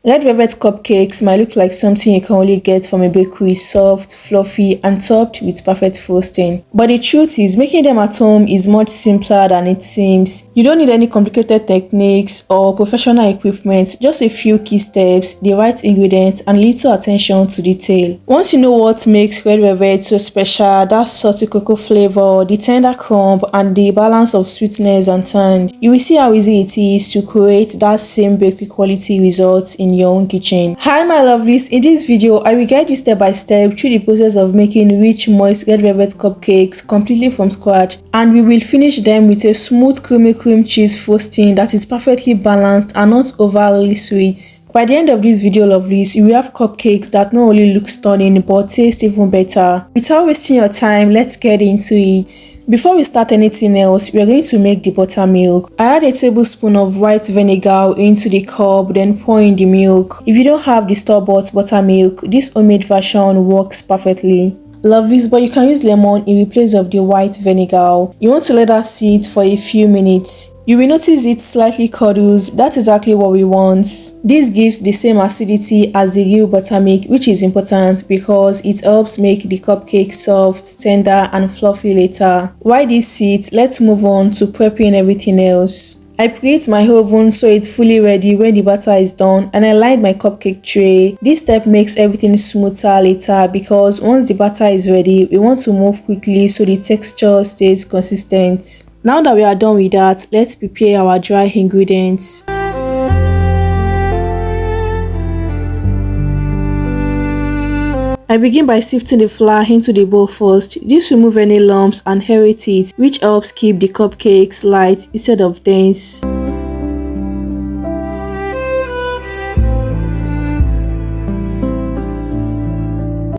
Red Velvet Cupcakes might look like something you can only get from a bakery, soft, fluffy, and topped with perfect frosting. But the truth is, making them at home is much simpler than it seems. You don't need any complicated techniques or professional equipment, just a few key steps, the right ingredients, and little attention to detail. Once you know what makes Red Velvet so special, that salty cocoa flavor, the tender crumb, and the balance of sweetness and tang, you will see how easy it is to create that same bakery quality results in your own kitchen. Hi my lovelies, in this video I will guide you step by step through the process of making rich moist red velvet cupcakes completely from scratch, and we will finish them with a smooth creamy cream cheese frosting that is perfectly balanced and not overly sweet. By the end of this video lovelies, you will have cupcakes that not only look stunning but taste even better. Without wasting your time, let's get into it. Before we start anything else, we are going to make the buttermilk. I add a tablespoon of white vinegar into the cup, then pour in the milk. If you don't have the store-bought buttermilk, this homemade version works perfectly. Lovelies, but you can use lemon in place of the white vinegar. You want to let that sit for a few minutes. You will notice it slightly curdles. That's exactly what we want. This gives the same acidity as the real buttermilk, which is important because it helps make the cupcake soft, tender, and fluffy later. While this sits, let's move on to prepping everything else. I preheat my oven so it's fully ready when the batter is done, and I line my cupcake tray. This step makes everything smoother later because once the batter is ready, we want to move quickly so the texture stays consistent. Now that we are done with that, let's prepare our dry ingredients. I begin by sifting the flour into the bowl first. This removes any lumps and heritage, which helps keep the cupcakes light instead of dense.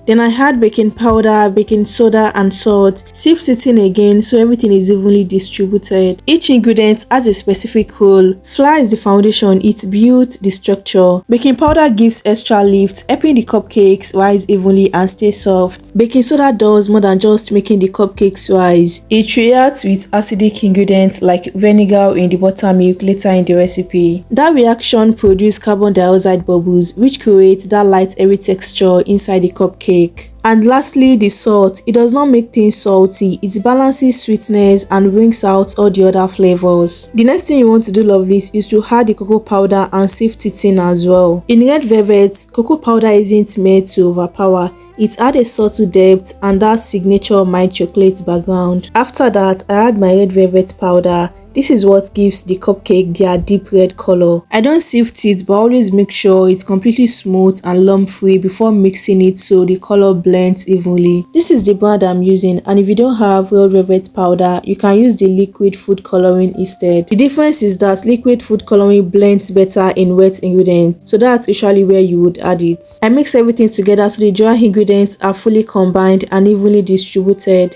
Then I add baking powder, baking soda, and salt. Sift it in again so everything is evenly distributed. Each ingredient has a specific role. Flour is the foundation, it builds the structure. Baking powder gives extra lift, helping the cupcakes rise evenly and stay soft. Baking soda does more than just making the cupcakes rise. It reacts with acidic ingredients like vinegar in the buttermilk later in the recipe. That reaction produces carbon dioxide bubbles, which create that light airy texture inside the cupcake. And lastly, the salt. It does not make things salty, it balances sweetness and brings out all the other flavors. The next thing you want to do lovelies is to add the cocoa powder and sift it in as well. In red velvet, cocoa powder isn't made to overpower. It adds a subtle depth and that signature mild chocolate background. After that, I add my red velvet powder. This is what gives the cupcake their deep red color. I don't sift it, but always make sure it's completely smooth and lump free before mixing it so the color blends evenly. This is the brand I'm using, and if you don't have red velvet powder, you can use the liquid food coloring instead. The difference is that liquid food coloring blends better in wet ingredients, so that's usually where you would add it. I mix everything together so the dry ingredients are fully combined and evenly distributed.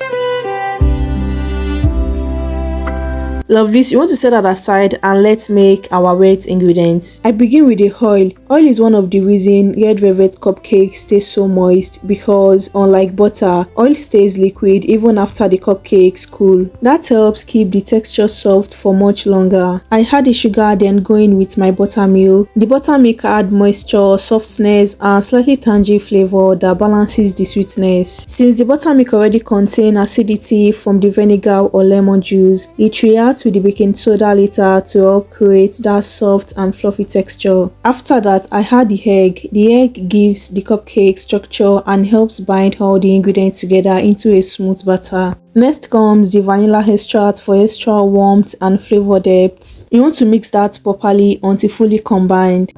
Lovelies, you want to set that aside and let's make our wet ingredients. I begin with the oil. Oil is one of the reasons red velvet cupcakes stay so moist because unlike butter, oil stays liquid even after the cupcakes cool. That helps keep the texture soft for much longer. I add the sugar, then go in with my buttermilk. The buttermilk adds moisture, softness, and slightly tangy flavor that balances the sweetness. Since the buttermilk already contains acidity from the vinegar or lemon juice, it reacts with the baking soda later to help create that soft and fluffy texture. After that, I add the egg. The egg gives the cupcake structure and helps bind all the ingredients together into a smooth batter. Next comes the vanilla extract for extra warmth and flavor depth. You want to mix that properly until fully combined.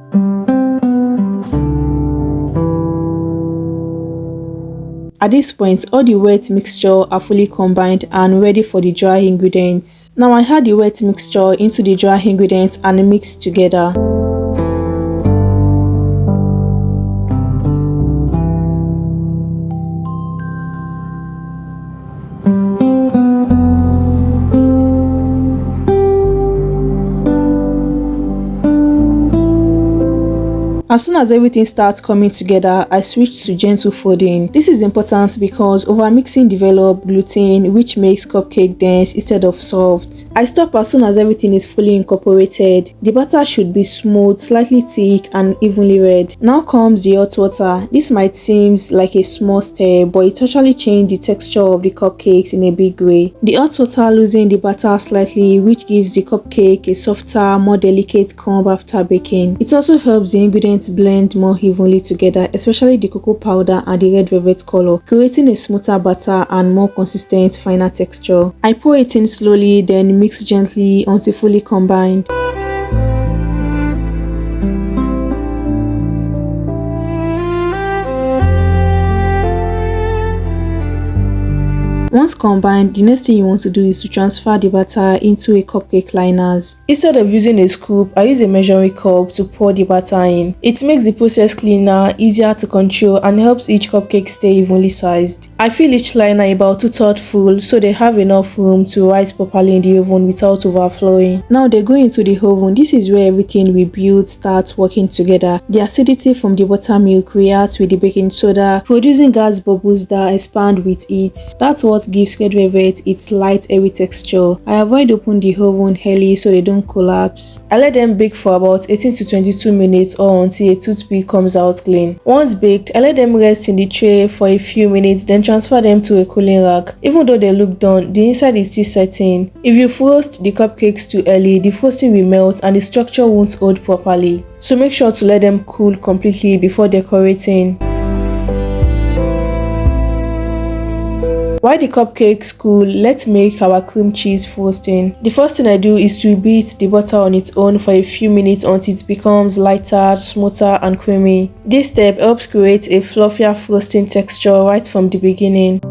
At this point, all the wet mixture are fully combined and ready for the dry ingredients. Now I add the wet mixture into the dry ingredients and mix together. As soon as everything starts coming together, I switch to gentle folding. This is important because overmixing develops gluten, which makes cupcake dense instead of soft. I stop as soon as everything is fully incorporated. The batter should be smooth, slightly thick, and evenly red. Now comes the hot water. This might seem like a small step, but it actually changes the texture of the cupcakes in a big way. The hot water loosens the batter slightly, which gives the cupcake a softer, more delicate crumb after baking. It also helps the ingredients blend more evenly together, especially the cocoa powder and the red velvet color, creating a smoother batter and more consistent, finer texture. I pour it in slowly, then mix gently until fully combined. Once combined, the next thing you want to do is to transfer the batter into a cupcake liners. Instead of using a scoop, I use a measuring cup to pour the batter in. It makes the process cleaner, easier to control, and helps each cupcake stay evenly sized. I fill each liner about 2/3 full so they have enough room to rise properly in the oven without overflowing. Now they go into the oven. This is where everything we build starts working together. The acidity from the buttermilk reacts with the baking soda, producing gas bubbles that expand with it. That's what gives red velvet its light, airy texture. I avoid opening the oven early so they don't collapse. I let them bake for about 18 to 22 minutes or until a toothpick comes out clean. Once baked, I let them rest in the tray for a few minutes, then transfer them to a cooling rack. Even though they look done, the inside is still setting. If you frost the cupcakes too early, the frosting will melt and the structure won't hold properly. So make sure to let them cool completely before decorating. While the cupcakes cool, let's make our cream cheese frosting. The first thing I do is to beat the butter on its own for a few minutes until it becomes lighter, smoother, and creamy. This step helps create a fluffier frosting texture right from the beginning.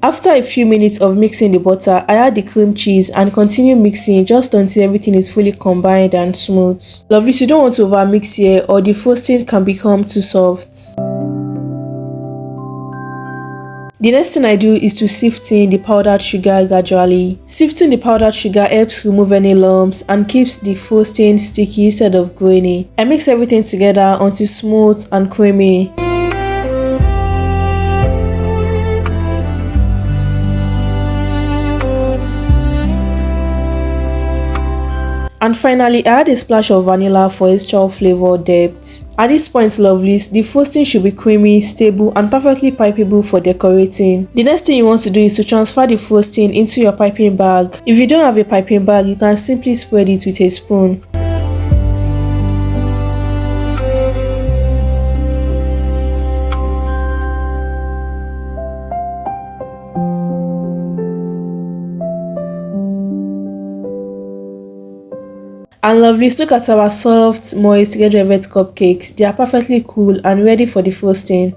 After a few minutes of mixing the butter, I add the cream cheese and continue mixing just until everything is fully combined and smooth. Lovely, you don't want to overmix here or the frosting can become too soft. The next thing I do is to sift in the powdered sugar gradually. Sifting the powdered sugar helps remove any lumps and keeps the frosting sticky instead of grainy. I mix everything together until smooth and creamy. And finally, I add a splash of vanilla for extra flavor depth. At this point, lovelies, the frosting should be creamy, stable, and perfectly pipeable for decorating. The next thing you want to do is to transfer the frosting into your piping bag. If you don't have a piping bag, you can simply spread it with a spoon. And lovelies, look at our soft, moist red velvet cupcakes. They are perfectly cool and ready for the frosting.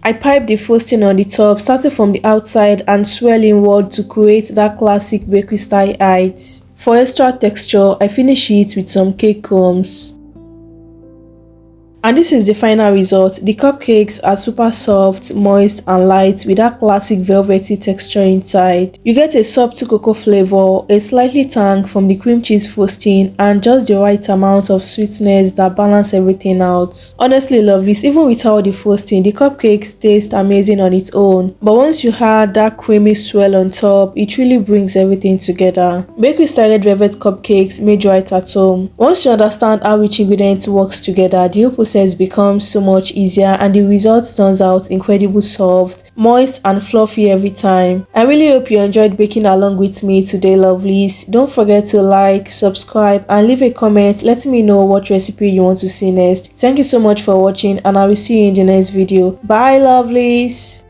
I pipe the frosting on the top, starting from the outside and swirl inward to create that classic bakery style height. For extra texture, I finish it with some cake crumbs. And this is the final result. The cupcakes are super soft, moist, and light with that classic velvety texture inside. You get a subtle cocoa flavor, a slightly tang from the cream cheese frosting, and just the right amount of sweetness that balance everything out. Honestly, lovelies, even without the frosting, the cupcakes taste amazing on its own. But once you add that creamy swirl on top, it really brings everything together. Bakery style red velvet cupcakes made right at home. Once you understand how each ingredient works together, the opposite becomes so much easier and the result turns out incredibly soft, moist, and fluffy every time. I really hope you enjoyed baking along with me today, lovelies. Don't forget to like, subscribe, and leave a comment letting me know what recipe you want to see next. Thank you so much for watching, and I will see you in the next video. Bye, lovelies.